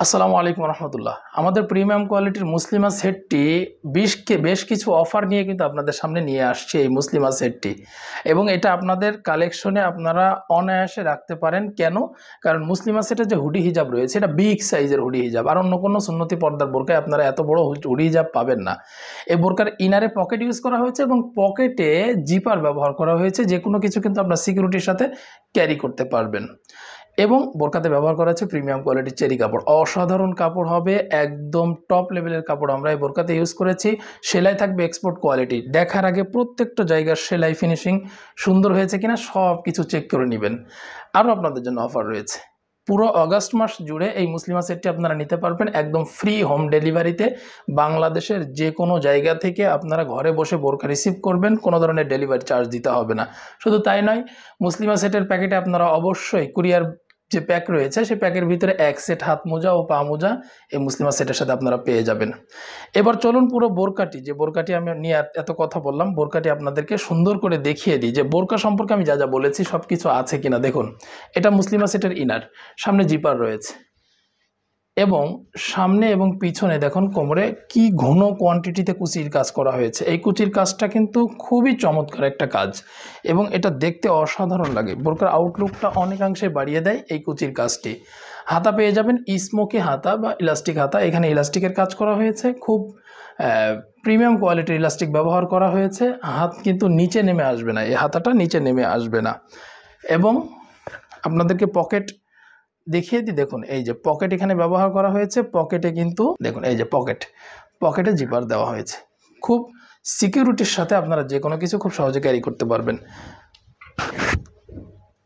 আসসালামু আলাইকুম রহমতুল্লাহ। আমাদের প্রিমিয়াম কোয়ালিটির মুসলিমা সেটটি বেশ কিছু অফার নিয়ে কিন্তু আপনাদের সামনে নিয়ে আসছে এই মুসলিমা সেটটি, এবং এটা আপনাদের কালেকশনে আপনারা অনায়াসে রাখতে পারেন। কেন? কারণ মুসলিমা সেটের যে হুডি হিজাব রয়েছে এটা বিগ সাইজের হুডি হিজাব, আর অন্য কোনো সুন্নতি পর্দার বোরকায় আপনারা এত বড় হুডি হিজাব পাবেন না। এই বোরকার ইনারে পকেট ইউজ করা হয়েছে এবং পকেটে জিপার ব্যবহার করা হয়েছে, যে কোনো কিছু কিন্তু আপনার সিকিউরিটির সাথে ক্যারি করতে পারবেন। এবং বোরকাতে ব্যবহার করা হচ্ছে প্রিমিয়াম কোয়ালিটির চেরি কাপড়, অসাধারণ কাপড় হবে, একদম টপ লেভেলের কাপড় আমরা এই বোরকাতে ইউজ করেছি। সেলাই থাকবে এক্সপোর্ট কোয়ালিটি, দেখার আগে প্রত্যেকটা জায়গার সেলাই ফিনিশিং সুন্দর হয়েছে কিনা সব কিছু চেক করে নেবেন। আরও আপনাদের জন্য অফার রয়েছে, পুরো অগাস্ট মাস জুড়ে এই মুসলিমা সেটটি আপনারা নিতে পারবেন একদম ফ্রি হোম ডেলিভারিতে। বাংলাদেশের যে কোনো জায়গা থেকে আপনারা ঘরে বসে বোরকা রিসিভ করবেন, কোনো ধরনের ডেলিভারি চার্জ দিতে হবে না। শুধু তাই নয়, মুসলিমা সেটের প্যাকেটে আপনারা অবশ্যই কুরিয়ার যে প্যাক রয়েছে সেই প্যাকের ভিতরে এক সেট হাত মোজা ও পা মোজা এই মুসলিমা সেটের সাথে আপনারা পেয়ে যাবেন। এবার চলুন পুরো বোরকাটি, যে বোরকাটি আমি নিয়ে এত কথা বললাম, বোরকাটি আপনাদেরকে সুন্দর করে দেখিয়ে দিই যে বোরকা সম্পর্কে আমি যা যা বলেছি সব কিছু আছে কিনা। দেখুন, এটা মুসলিমা সেটের ইনার, সামনে জিপার রয়েছে এবং সামনে এবং পিছনে দেখুন কোমরে কি ঘন কোয়ান্টিটিতে কুচির কাজ করা হয়েছে। এই কুচির কাজটা কিন্তু খুবই চমৎকার একটা কাজ এবং এটা দেখতে অসাধারণ লাগে। বোরকার আউটলুকটা অনেকাংশে বাড়িয়ে দেয় এই কুচির কাজটি। হাতা পেয়ে যাবেন স্মোকি হাতা বা ইলাস্টিক হাতা, এখানে ইলাস্টিকের কাজ করা হয়েছে, খুব প্রিমিয়াম কোয়ালিটির ইলাস্টিক ব্যবহার করা হয়েছে। হাত কিন্তু নিচে নেমে আসবে না, এই হাতাটা নিচে নেমে আসবে না। এবং আপনাদেরকে পকেট দেখিয়ে দিই, দেখুন এই যে পকেট এখানে ব্যবহার করা হয়েছে, পকেটে কিন্তু দেখুন এই যে পকেটে জিপার দেওয়া হয়েছে। খুব সিকিউরিটির সাথে আপনারা যে কোনো কিছু খুব সহজে ক্যারি করতে পারবেন।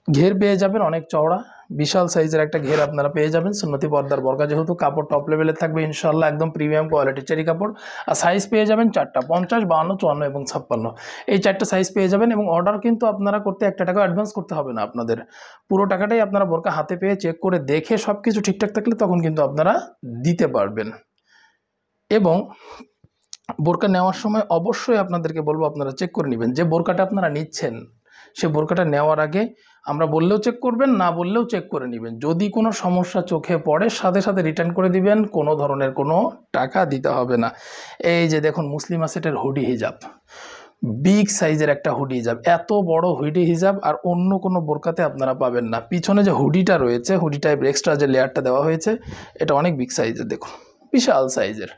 ঘের পেয়ে যাবেন অনেক চওড়া, বিশাল সাইজের একটা ঘের আপনারা পেয়ে যাবেন। সুন্নতি পর্দার বোরকা যেহেতু কাপড় টপ লেভেলে থাকবে ইনশাল্লাহ, একদম প্রিমিয়াম কোয়ালিটির চেরি কাপড়। আর সাইজ পেয়ে যাবেন চারটা, 50, 52, 54 এবং 56, এই চারটা সাইজ পেয়ে যাবেন। এবং অর্ডার কিন্তু আপনারা করতে 1 টাকা অ্যাডভান্স করতে হবে না আপনাদের, পুরো টাকাটাই আপনারা বোরকা হাতে পেয়ে চেক করে দেখে সব কিছু ঠিকঠাক থাকলে তখন কিন্তু আপনারা দিতে পারবেন। এবং বোরকা নেওয়ার সময় অবশ্যই আপনাদেরকে বলবো আপনারা চেক করে নেবেন যে বোরকাটা আপনারা নিচ্ছেন সে বোরকাটা নেওয়ার আগে আমরা বললেও চেক করবেন, না বললেও চেক করে নেবেন। যদি কোনো সমস্যা চোখে পড়ে সাথে সাথে রিটার্ন করে দিবেন, কোনো ধরনের কোনো টাকা দিতে হবে না। এই যে দেখুন মুসলিমা সেটের হুডি হিজাব, বিগ সাইজের একটা হুডি হিজাব, এত বড় হুডি হিজাব আর অন্য কোনো বোরকাতে আপনারা পাবেন না। পিছনে যে হুডিটা রয়েছে, হুডিটায় এক্সট্রা যে লেয়ারটা দেওয়া হয়েছে এটা অনেক বিগ সাইজের, দেখুন বিশাল সাইজের।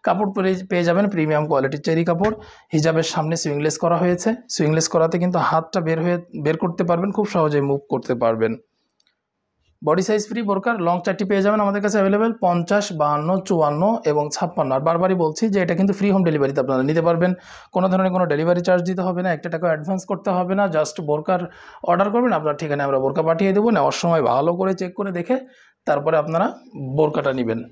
কাপড় পেয়ে যাবেন প্রিমিয়াম কোয়ালিটির চেরি কাপড়। হিজাবের সামনে সুইংলেস করা হয়েছে, সুইংলেস করাতে কিন্তু হাতটা বের করতে পারবেন, খুব সহজেই মুভ করতে পারবেন। বডি সাইজ ফ্রি বোরকার লং চারটি পেয়ে যাবেন আমাদের কাছে অ্যাভেলেবেল, 50, 52, 54 এবং 56। আর বারবারই বলছি যে এটা কিন্তু ফ্রি হোম ডেলিভারিতে আপনারা নিতে পারবেন, কোনো ধরনের কোনো ডেলিভারি চার্জ দিতে হবে না, 1 টাকা অ্যাডভান্স করতে হবে না। জাস্ট বোরকার অর্ডার করবেন, আপনার ঠিকানায় আমরা বোরকা পাঠিয়ে দেবো। নেওয়ার সময় ভালো করে চেক করে দেখে তারপরে আপনারা বোরকাটা নেবেন।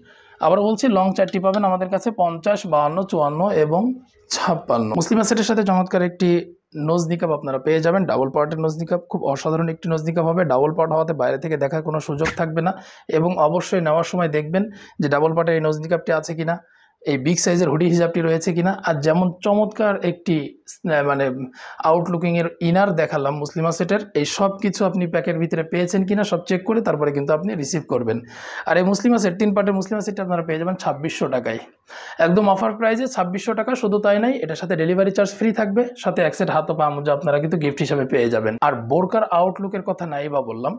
আবার বলছি, লং চারটি পাবেন আমাদের কাছে 50, 52, 54 এবং 56। মুসলিমা সেটের সাথে চমৎকার একটি নোজ নিকাব আপনারা পেয়ে যাবেন, ডাবল পার্টের নোজ নিকাব, খুব অসাধারণ একটি নোজ নিকাব হবে। ডাবল পার্ট হওয়াতে বাইরে থেকে দেখার কোনো সুযোগ থাকবে না। এবং অবশ্যই নেওয়ার সময় দেখবেন যে ডাবল পার্টের এই নোজ নিকাবটি আছে কিনা, এই বিগ সাইজের হুডি হিজাবটি রয়েছে কিনা। আর যেমন চমৎকার একটি মানে আউটলুকিংয়ের ইনার দেখালাম মুসলিমা সেটের, এই সব কিছু আপনি প্যাকের ভিতরে পেয়েছেন কিনা সব চেক করে তারপরে কিন্তু আপনি রিসিভ করবেন। আর এই মুসলিমা সেট 3 পার্টের মুসলিমা সেটটা আপনারা পেয়ে যাবেন 2600 টাকায়, একদম অফার প্রাইসে 2600 টাকা। শুধু তাই নাই, এটার সাথে ডেলিভারি চার্জ ফ্রি থাকবে, সাথে এক সেট হাত ও পা মোজা আপনারা কিন্তু গিফট হিসাবে পেয়ে যাবেন। আর বোরকার আউটলুকের কথা নাই বা বললাম,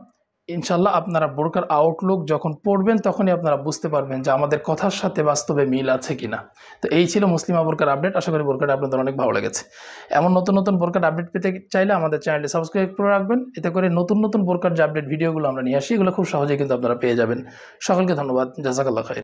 ইনশাল্লাহ আপনারা বোরকার আউটলুক যখন পড়বেন তখনই আপনারা বুঝতে পারবেন যে আমাদের কথার সাথে বাস্তবে মিল আছে কিনা। তো এই ছিল মুসলিমা বোরকার আপডেট, আশা করি বোরকাটা আপনাদের অনেক ভালো লেগেছে। এমন নতুন নতুন বোরকার আপডেট পেতে চাইলে আমাদের চ্যানেলটি সাবস্ক্রাইব করে রাখবেন, এতে করে নতুন নতুন বোরকার যে আপডেট ভিডিওগুলো আমরা নিয়ে আসি এগুলো খুব সহজেই কিন্তু আপনারা পেয়ে যাবেন। সকলকে ধন্যবাদ, জাযাকাল্লাহ খাইর।